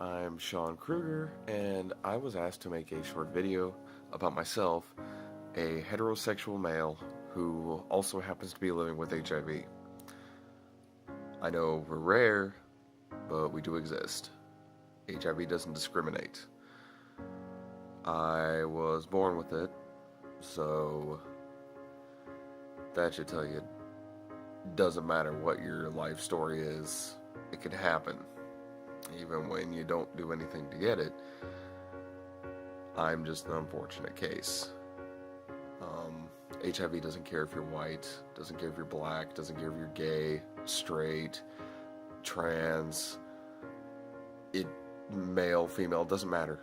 I'm Shawn Krueger, and I was asked to make a short video about myself, a heterosexual male who also happens to be living with HIV. I know we're rare, but we do exist. HIV doesn't discriminate. I was born with it, so that should tell you, doesn't matter what your life story is, it can happen. Even when you don't do anything to get it. I'm just an unfortunate case. HIV doesn't care if you're white, doesn't care if you're black, doesn't care if you're gay, straight, trans, male, female, doesn't matter.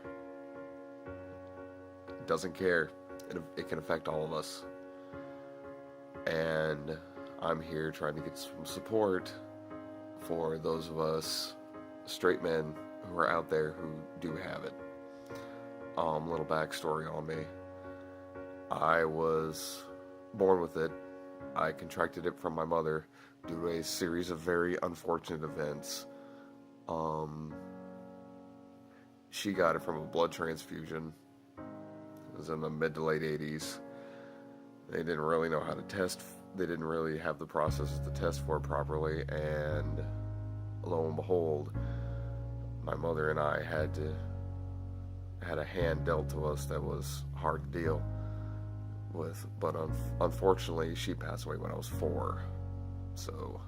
It doesn't care. It can affect all of us. And I'm here trying to get some support for those of us straight men who are out there who do have it. Little backstory on me. I was born with it. I contracted it from my mother due to a series of very unfortunate events. She got it from a blood transfusion. It was in the mid to late 80s. They didn't really know how to test. They didn't really have the processes to test for it properly, and lo and behold, my mother and I had a hand dealt to us that was hard to deal with, but unfortunately she passed away when I was 4. So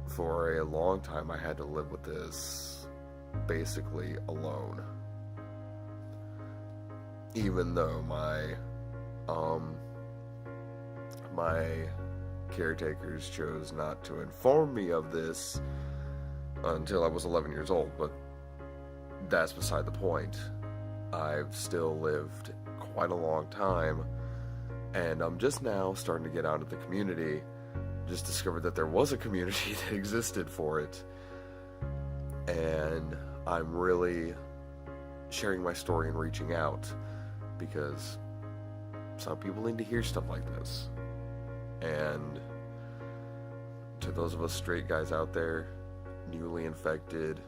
for a long time I had to live with this basically alone, even though my caretakers chose not to inform me of this until I was 11 years old, but that's beside the point. I've still lived quite a long time, and I'm just now starting to get out of the community. Just discovered that there was a community that existed for it, and I'm really sharing my story and reaching out, because some people need to hear stuff like this. And to those of us straight guys out there, newly infected,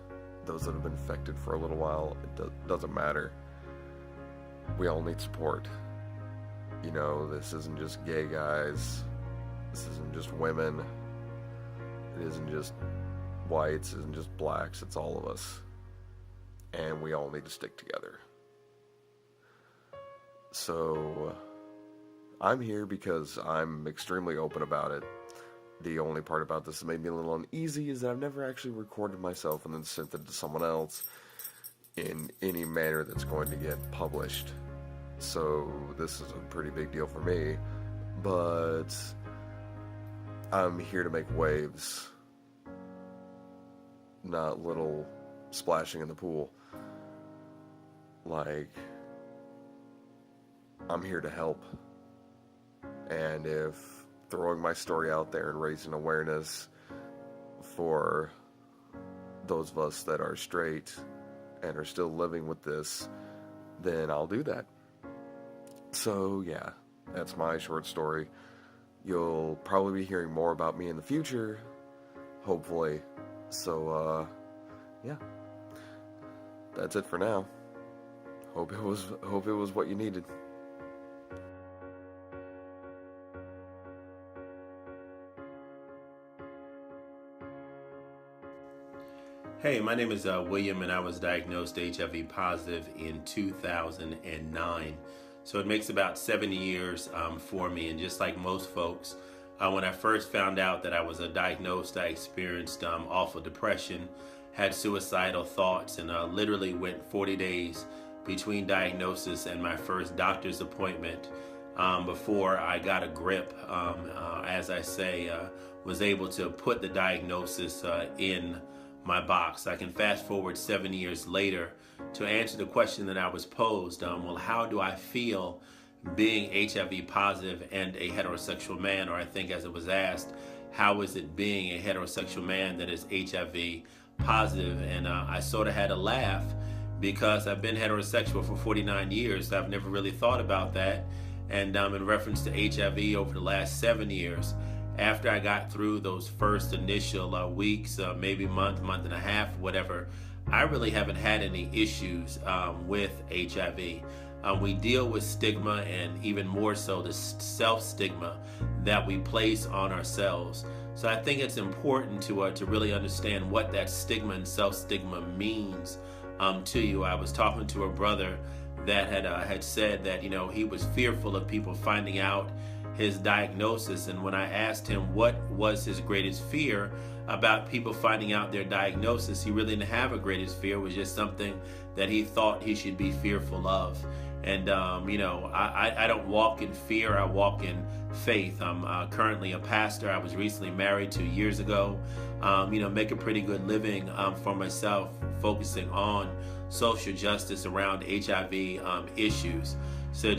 those that have been infected for a little while, it doesn't matter. We all need support. You know, this isn't just gay guys, this isn't just women, it isn't just whites, it isn't just blacks, it's all of us. And we all need to stick together. So I'm here because I'm extremely open about it. The only part about this that made me a little uneasy is that I've never actually recorded myself and then sent it to someone else in any manner that's going to get published. So this is a pretty big deal for me, but I'm here to make waves, not little splashing in the pool. Like, I'm here to help. And if throwing my story out there and raising awareness for those of us that are straight and are still living with this, then I'll do that. So yeah, that's my short story. You'll probably be hearing more about me in the future, hopefully. So yeah, that's it for now. Hope it was what you needed. Hey, my name is William, and I was diagnosed HIV positive in 2009. So it makes about 7 years for me. And just like most folks, when I first found out that I was diagnosed, I experienced awful depression, had suicidal thoughts, and literally went 40 days between diagnosis and my first doctor's appointment before I got a grip, as I say, was able to put the diagnosis in my box. I can fast forward 7 years later to answer the question that I was posed. Well, how do I feel being HIV positive and a heterosexual man? Or I think as it was asked, how is it being a heterosexual man that is HIV positive? And I sort of had a laugh because I've been heterosexual for 49 years. I've never really thought about that. And in reference to HIV over the last 7 years, after I got through those first initial weeks, maybe month and a half, whatever, I really haven't had any issues with HIV. We deal with stigma, and even more so the self-stigma that we place on ourselves. So I think it's important to really understand what that stigma and self-stigma means to you. I was talking to a brother that had said that, you know, he was fearful of people finding out his diagnosis, and when I asked him what was his greatest fear about people finding out their diagnosis, he really didn't have a greatest fear. It was just something that he thought he should be fearful of. And you know, I don't walk in fear, I walk in faith. I'm currently a pastor. I was recently married 2 years ago. You know, make a pretty good living for myself, focusing on social justice around HIV issues. So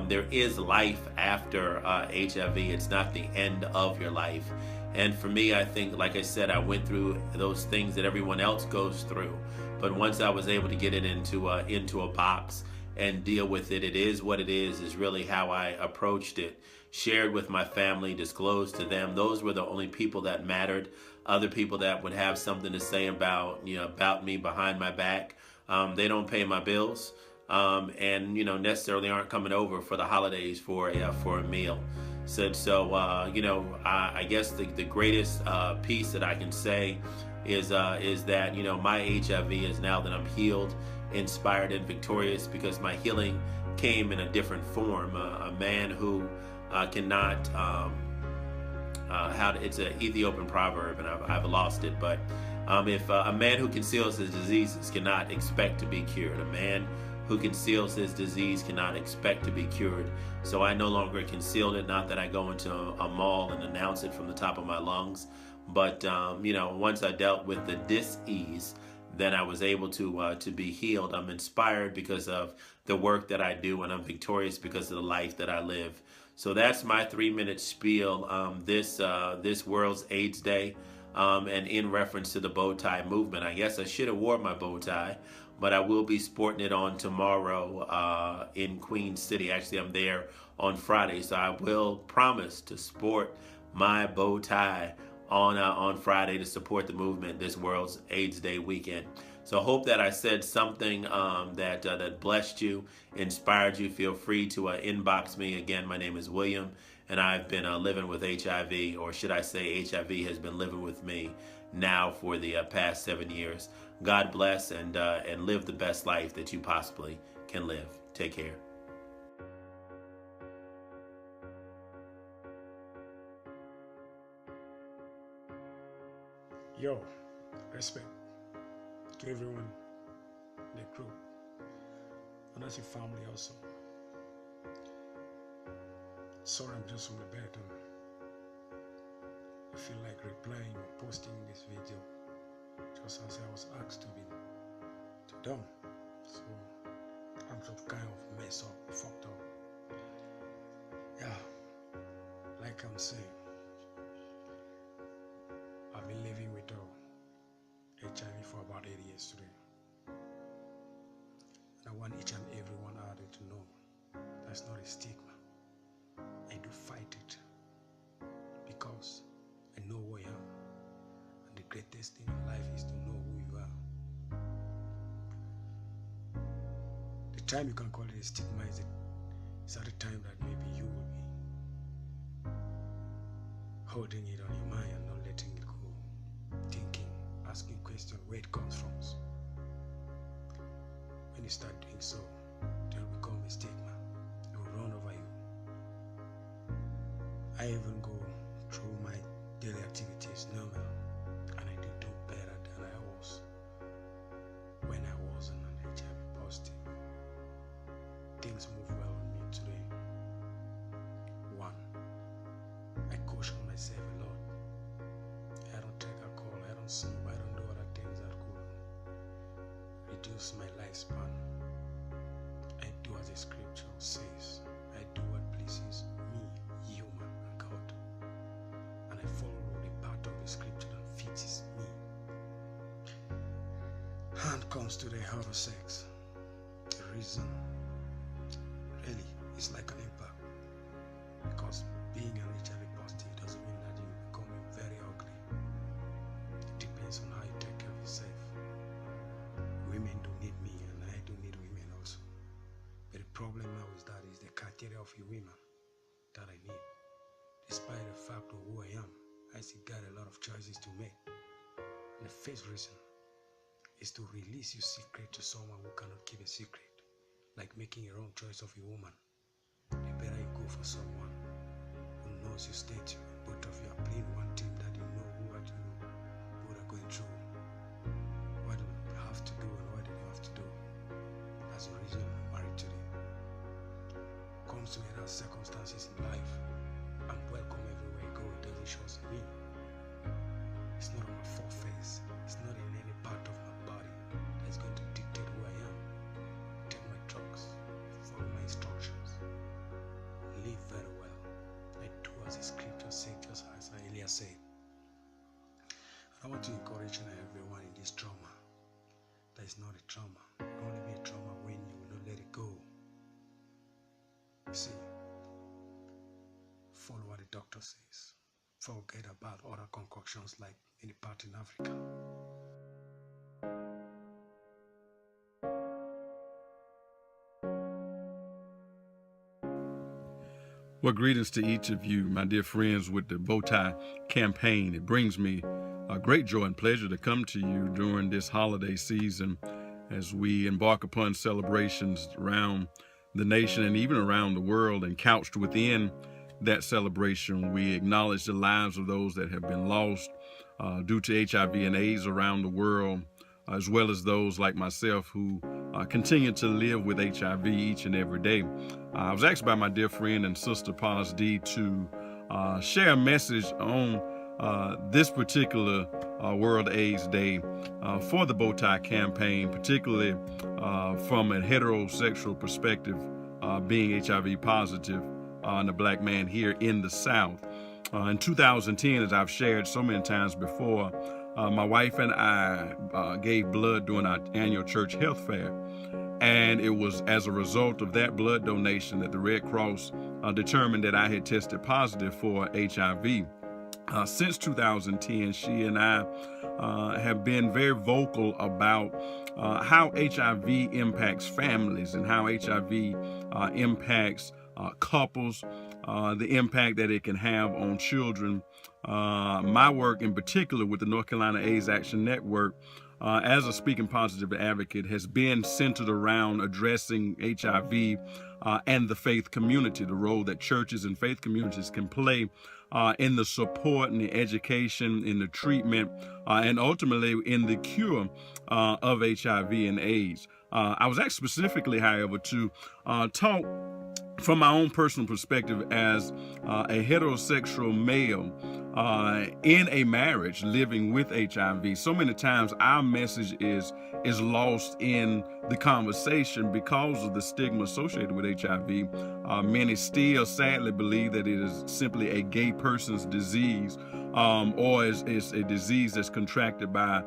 there is life after HIV. It's not the end of your life. And for me, I think, like I said, I went through those things that everyone else goes through. But once I was able to get it into a box and deal with it, it is what it is really how I approached it. Shared with my family, disclosed to them. Those were the only people that mattered. Other people that would have something to say about, you know, about me behind my back. They don't pay my bills. And you know, necessarily aren't coming over for the holidays for a meal. So you know, I guess the greatest piece that I can say is that, you know, my HIV is now that I'm healed, inspired, and victorious, because my healing came in a different form. A man who cannot it's an Ethiopian proverb, and I've lost it, but if a man who conceals his diseases cannot expect to be cured, a man who conceals his disease cannot expect to be cured. So I no longer conceal it. Not that I go into a mall and announce it from the top of my lungs, but you know, once I dealt with the dis-ease, then I was able to be healed. I'm inspired because of the work that I do, and I'm victorious because of the life that I live. So that's my 3-minute spiel this World's AIDS Day, and in reference to the bow tie movement. I guess I should have worn my bow tie, but I will be sporting it on tomorrow in Queen City. Actually, I'm there on Friday, so I will promise to sport my bow tie on Friday to support the movement this World's AIDS Day weekend. So I hope that I said something that blessed you, inspired you. Feel free to inbox me. Again, my name is William, and I've been living with HIV, or should I say HIV has been living with me now for the past 7 years. God bless, and live the best life that you possibly can live. Take care. Yo, respect to everyone in the crew, and that's your family also. Sorry, I'm just on the bed and I feel like replying or posting this video just as I was asked to done. So I'm just kind of messed up, fucked up. Yeah, like I'm saying, I've been living with HIV for about 8 years today. And I want each and everyone out there to know that's not a stigma. I do fight it because I know who I am. And the greatest thing in life is to know who you are. The time you can call it a stigma is at the time that maybe you will be holding it on your mind and not letting it go, thinking, asking questions where it comes from. When you start doing so, it will become a stigma. It will run over you. I even go through my daily activities normal, and I do better than I was when I wasn't an HIV positive. Things move well on me today. 1, I caution myself a lot. I don't take alcohol, I don't smoke, I don't do other things that could reduce my lifespan. I do as the scripture says. I do what pleases me, human, and God. And I follow the part of the scripture that fits me. And comes to the heterosexual. The reason really is like an impact. Because being an HIV positive doesn't mean that you become very ugly. It depends on how you take care of yourself. fact of who I am, I still got a lot of choices to make. And the first reason is to release your secret to someone who cannot keep a secret, like making your own choice of a woman. The better you go for someone who knows your state, both of you are playing one team, that you know what you both are going through, what you have to do and what you don't have to do. That's the reason I'm married today. Comes to it as circumstances in life. I'm welcome everywhere I go. It doesn't show in me. It's not on my foreface. It's not in any part of my body that's going to dictate who I am. Take my drugs. Follow my instructions. Live very well. I do as the scripture said, just as Elias said. I want to encourage everyone in this trauma. That is not a trauma. It will only be a trauma when you will not let it go. You see, follow what the doctor says. Forget about other concoctions like any part in Africa. Well, greetings to each of you, my dear friends with the Bow Tie campaign. It brings me a great joy and pleasure to come to you during this holiday season as we embark upon celebrations around the nation and even around the world, and couched within that celebration, we acknowledge the lives of those that have been lost due to HIV and AIDS around the world, as well as those like myself who continue to live with HIV each and every day. I was asked by my dear friend and sister Paz D to share a message on this particular World AIDS Day for the Bow Tie campaign, particularly from a heterosexual perspective, being HIV positive and a black man here in the South. In 2010, as I've shared so many times before, my wife and I gave blood during our annual church health fair. And it was as a result of that blood donation that the Red Cross determined that I had tested positive for HIV. Since 2010, she and I have been very vocal about how HIV impacts families and how HIV impacts couples, the impact that it can have on children. My work in particular with the North Carolina AIDS Action Network as a Speaking Positive advocate has been centered around addressing HIV and the faith community, the role that churches and faith communities can play in the support and the education, in the treatment, and ultimately in the cure of HIV and AIDS. I was asked specifically, however, to talk from my own personal perspective as a heterosexual male in a marriage living with HIV. So many times our message is lost in the conversation because of the stigma associated with HIV. Many still sadly believe that it is simply a gay person's disease, or is a disease that's contracted by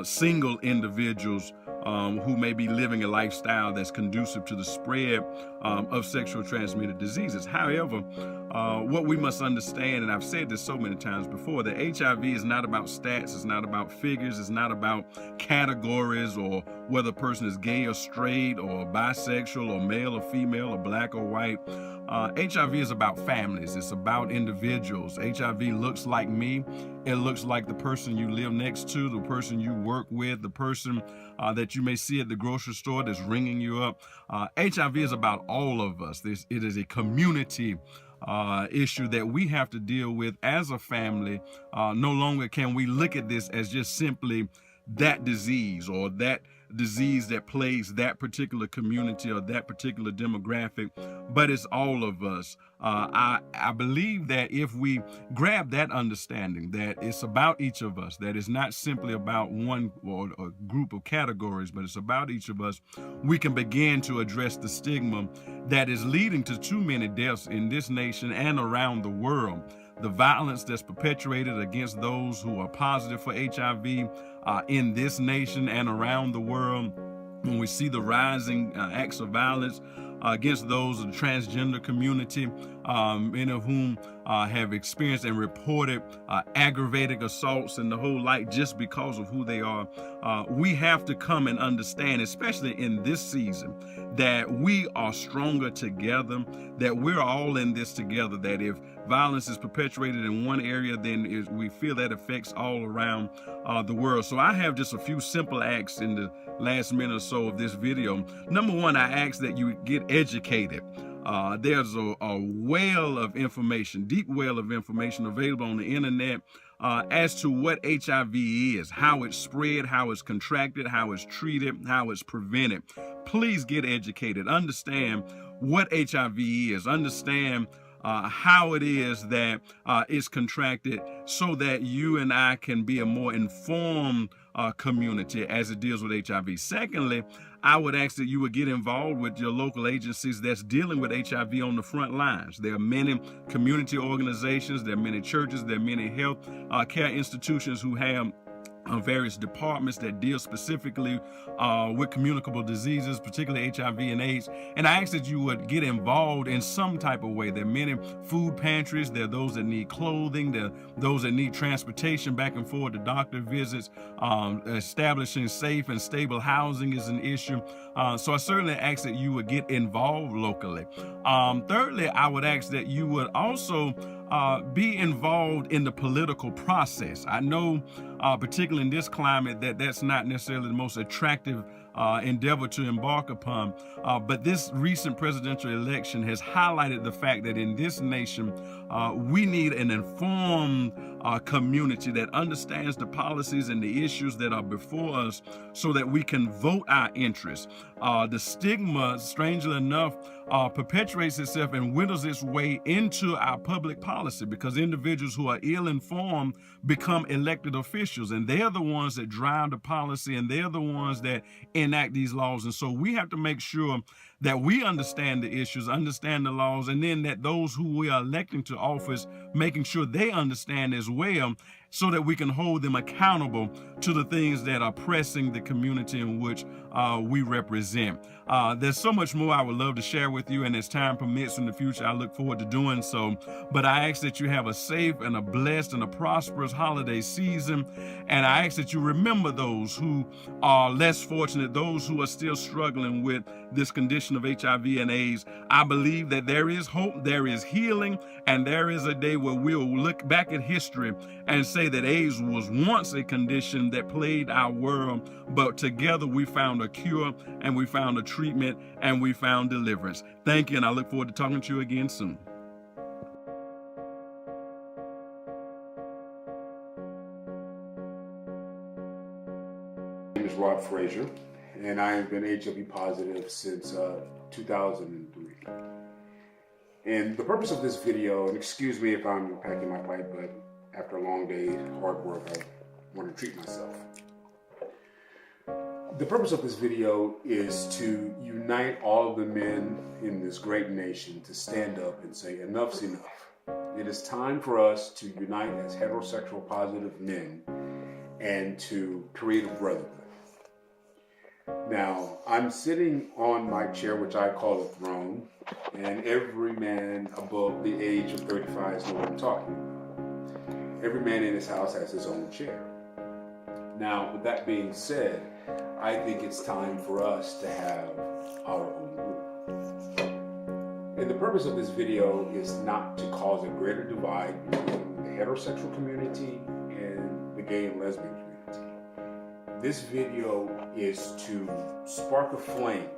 single individuals who may be living a lifestyle that's conducive to the spread of sexual transmitted diseases. However, what we must understand, and I've said this so many times before, that HIV is not about stats, it's not about figures, it's not about categories or whether a person is gay or straight or bisexual or male or female or black or white. HIV is about families. It's about individuals. HIV looks like me. It looks like the person you live next to, the person you work with, the person that you may see at the grocery store that's ringing you up. HIV is about all of us. It is a community issue that we have to deal with as a family. No longer can we look at this as just simply that disease or that disease that plagues that particular community or that particular demographic, but it's all of us. I believe that if we grab that understanding, that it's about each of us, that it's not simply about one or a group of categories, but it's about each of us, we can begin to address the stigma that is leading to too many deaths in this nation and around the world. The violence that's perpetuated against those who are positive for HIV in this nation and around the world, when we see the rising acts of violence against those of the transgender community, many of whom have experienced and reported aggravated assaults and the whole like just because of who they are. We have to come and understand, especially in this season, that we are stronger together, that we're all in this together, that if violence is perpetuated in one area, then we feel that affects all around the world. So I have just a few simple acts in the last minute or so of this video. Number one, I ask that you get educated. There's a well of information, deep well of information available on the internet as to what HIV is, how it's spread, how it's contracted, how it's treated, how it's prevented. Please get educated. Understand what HIV is. Understand how it is that it's contracted, so that you and I can be a more informed community as it deals with HIV. Secondly, I would ask that you would get involved with your local agencies that's dealing with HIV on the front lines. There are many community organizations, there are many churches, there are many health care institutions who have various departments that deal specifically with communicable diseases, particularly HIV and AIDS. And I ask that you would get involved in some type of way. There are many food pantries. There are those that need clothing. There are those that need transportation back and forth to doctor visits. Establishing safe and stable housing is an issue. So I certainly ask that you would get involved locally. Thirdly, I would ask that you would also be involved in the political process. I know, particularly in this climate, that's not necessarily the most attractive endeavor to embark upon. But this recent presidential election has highlighted the fact that in this nation, we need an informed community that understands the policies and the issues that are before us, so that we can vote our interests. The stigma, strangely enough, perpetuates itself and whittles its way into our public policy, because individuals who are ill-informed become elected officials, and they're the ones that drive the policy, and they're the ones that enact these laws. And so we have to make sure that we understand the issues, understand the laws, and then that those who we are electing to office, making sure they understand as well, so that we can hold them accountable to the things that are pressing the community in which we represent. There's so much more I would love to share with you, and as time permits in the future, I look forward to doing so. But I ask that you have a safe and a blessed and a prosperous holiday season. And I ask that you remember those who are less fortunate, those who are still struggling with this condition of HIV and AIDS. I believe that there is hope, there is healing, and there is a day where we'll look back at history and say that AIDS was once a condition that plagued our world, but together we found a cure, and we found a treatment, and we found deliverance. Thank you, and I look forward to talking to you again soon. My name is Rob Frazier, and I have been HIV positive since 2003. And the purpose of this video, and excuse me if I'm packing my pipe, but after a long day of hard work, I want to treat myself. The purpose of this video is to unite all of the men in this great nation to stand up and say, enough's enough. It is time for us to unite as heterosexual positive men and to create a brotherhood. Now, I'm sitting on my chair, which I call a throne, and every man above the age of 35 knows what I'm talking about. Every man in this house has his own chair. Now, with that being said, I think it's time for us to have our own group. And the purpose of this video is not to cause a greater divide between the heterosexual community and the gay and lesbian community. This video is to spark a flame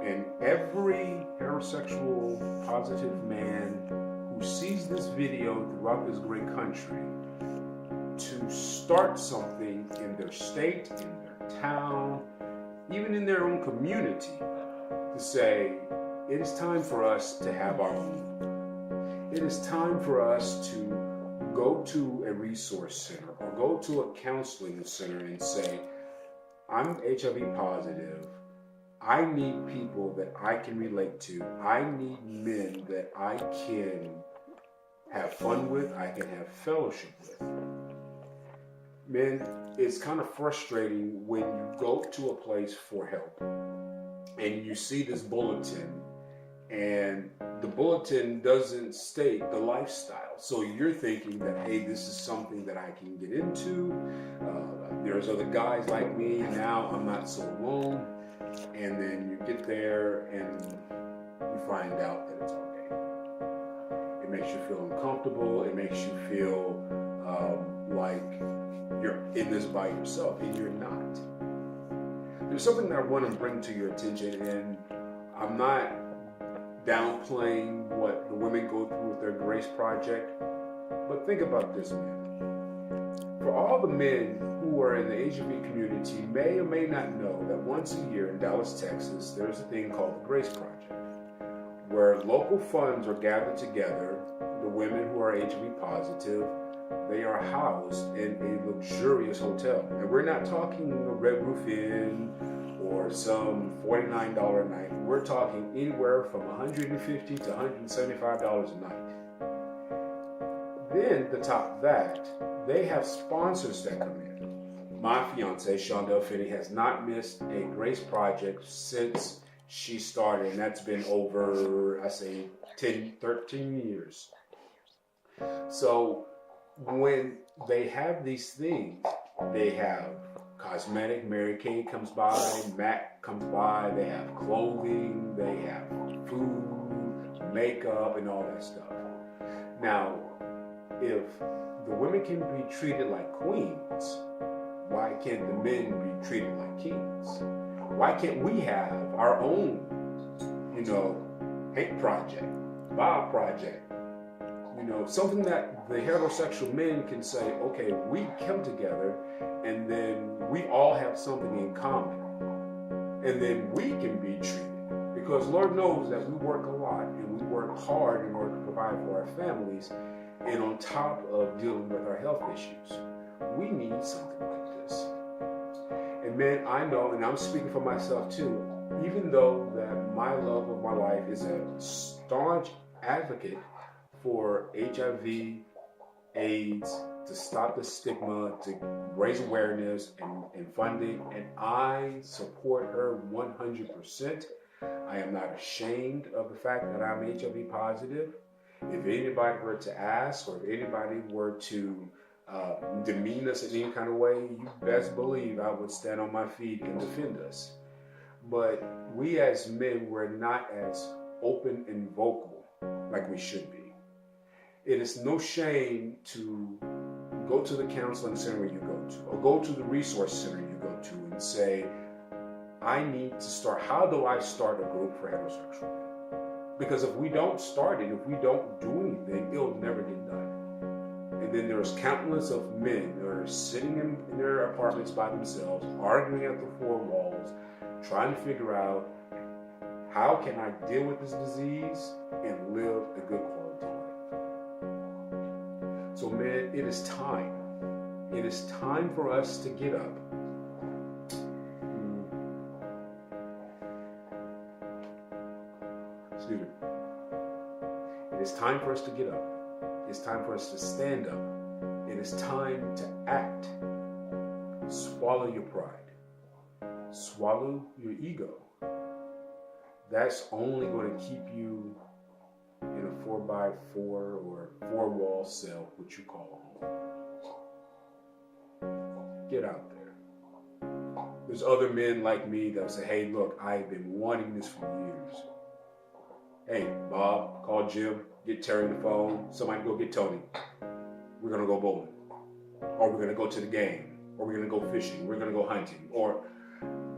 in every heterosexual positive man who sees this video throughout this great country, to start something in their state, in their town, even in their own community, to say, it is time for us to have our own. It is time for us to go to a resource center or go to a counseling center and say, I'm HIV positive. I need people that I can relate to. I need men that I can have fun with, I can have fellowship with. Men, it's kind of frustrating when you go to a place for help and you see this bulletin and the bulletin doesn't state the lifestyle. So you're thinking that, hey, this is something that I can get into. There's other guys like me. Now I'm not so alone. And then you get there and you find out that it's okay. It makes you feel uncomfortable. It makes you feel like you're in this by yourself, and you're not. There's something that I want to bring to your attention, and I'm not downplaying what the women go through with their Grace Project, but think about this, man. For all the men who are in the HIV community may or may not know that once a year in Dallas, Texas, there's a thing called the Grace Project, where local funds are gathered together. The women who are HIV positive, they are housed in a luxurious hotel. And we're not talking a Red Roof Inn or some $49 a night. We're talking anywhere from $150 to $175 a night. Then, to top that, they have sponsors that come in. My fiance, Shawn Krueger, has not missed a Grace Project since she started, and that's been over, I say, 10, 13 years. So when they have these things, they have cosmetic, Mary Kay comes by, Mac comes by, they have clothing, they have food, makeup, and all that stuff. Now, if the women can be treated like queens, why can't the men be treated like kings? Why can't we have our own, hate project, Bob project? Something that the heterosexual men can say, okay, we come together and then we all have something in common. And then we can be treated. Because Lord knows that we work a lot and we work hard in order to provide for our families. And on top of dealing with our health issues, we need something like this. And man, I know, and I'm speaking for myself too, even though that my love of my life is a staunch advocate for HIV, AIDS, to stop the stigma, to raise awareness and funding, and I support her 100%. I am not ashamed of the fact that I'm HIV positive. If anybody were to ask, or if anybody were to demean us in any kind of way, you best believe I would stand on my feet and defend us. But we as men were not as open and vocal like we should be. It is no shame to go to the counseling center you go to, or go to the resource center you go to and say, I need to start, how do I start a group for heterosexual men? Because if we don't start it, if we don't do anything, it'll never get done. And then there's countless of men that are sitting in their apartments by themselves, arguing at the four walls, trying to figure out, how can I deal with this disease and live a good quality life? So man, it is time. It is time for us to get up. Excuse me. It is time for us to get up. It's time for us to stand up. It is time to act. Swallow your pride. Swallow your ego. That's only going to keep you in a 4x4 or 4-wall cell, which you call home. Get out there. There's other men like me that say, hey, look, I've been wanting this for years. Hey, Bob, call Jim, get Terry on the phone, somebody go get Tony. We're going to go bowling. Or we're going to go to the game. Or we're going to go fishing. We're going to go hunting. Or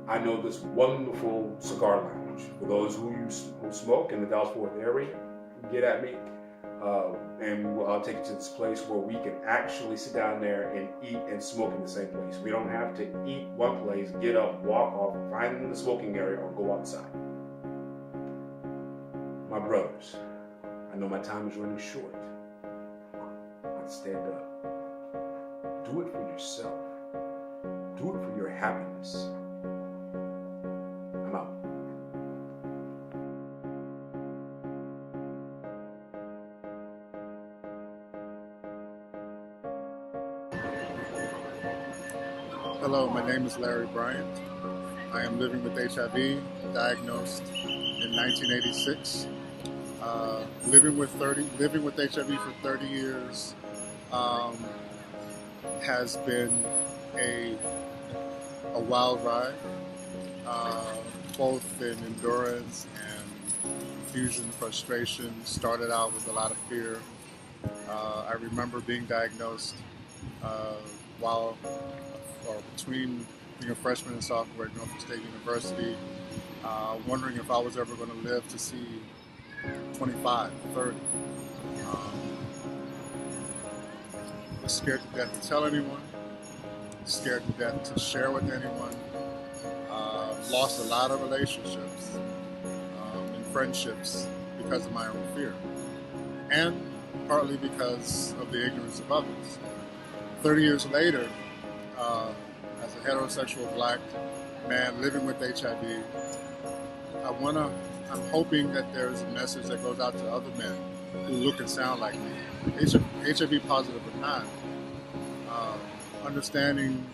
I know this wonderful cigar lounge. For those who smoke in the Dallas-Fort Worth area, get at me. And I'll take you to this place where we can actually sit down there and eat and smoke in the same place. We don't have to eat one place, get up, walk off, find the smoking area, or go outside. My brothers, I know my time is running short. Let's stand up. Do it for yourself. Do it for your happiness. I'm out. Hello, my name is Larry Bryant. I am living with HIV, diagnosed in 1986. Living with HIV for 30 years has been a wild ride, both in endurance and confusion, frustration. Started out with a lot of fear. I remember being diagnosed between being a freshman and sophomore at Norfolk State University, wondering if I was ever going to live to see 25, 30. I was scared to death to tell anyone, scared to death to share with anyone. Lost a lot of relationships and friendships because of my own fear, and partly because of the ignorance of others. 30 years later, as a heterosexual black man living with HIV, I'm hoping that there's a message that goes out to other men who look and sound like me, HIV positive or not, understanding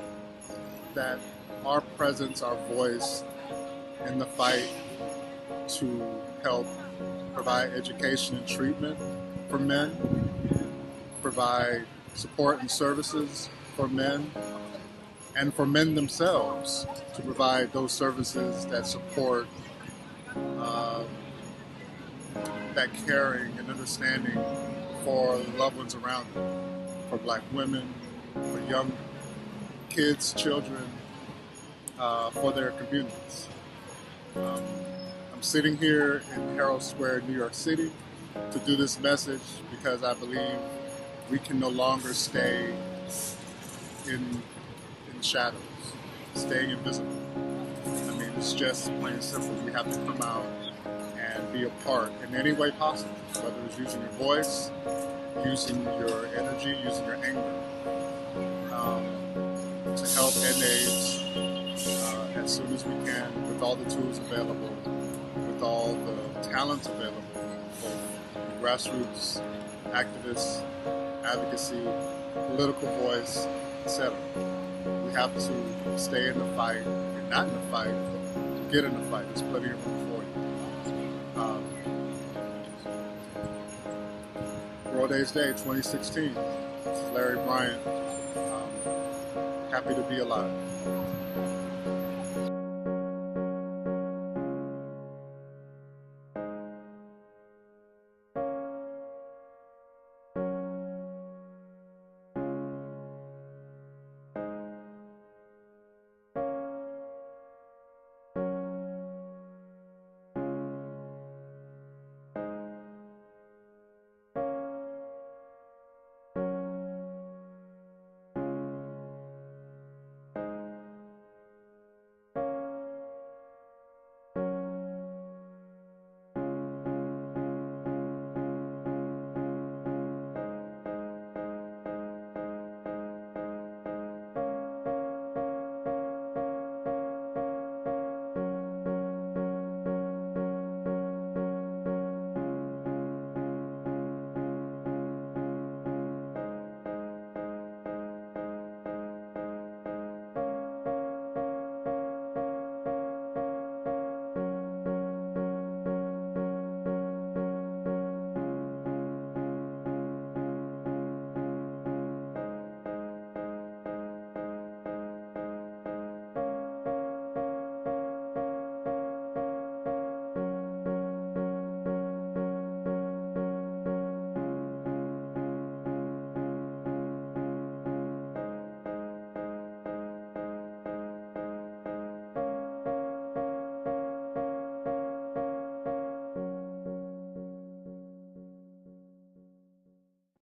that our presence, our voice in the fight to help provide education and treatment for men, provide support and services for men, and for men themselves to provide those services that support that caring and understanding for loved ones around them, for black women, for young kids, children, for their communities. I'm sitting here in Herald Square, New York City, to do this message because I believe we can no longer stay in shadows, staying invisible. I mean, it's just plain and simple. We have to come out and be a part in any way possible, whether it's using your voice, using your energy, using your anger, to help end AIDS as soon as we can, with all the tools available, with all the talents available, both grassroots, activists, advocacy, political voice, etc. We have to stay in the fight. If you're not in the fight, get in the fight. There's plenty of room for you. World AIDS Day 2016. This is Larry Bryant. Happy to be alive.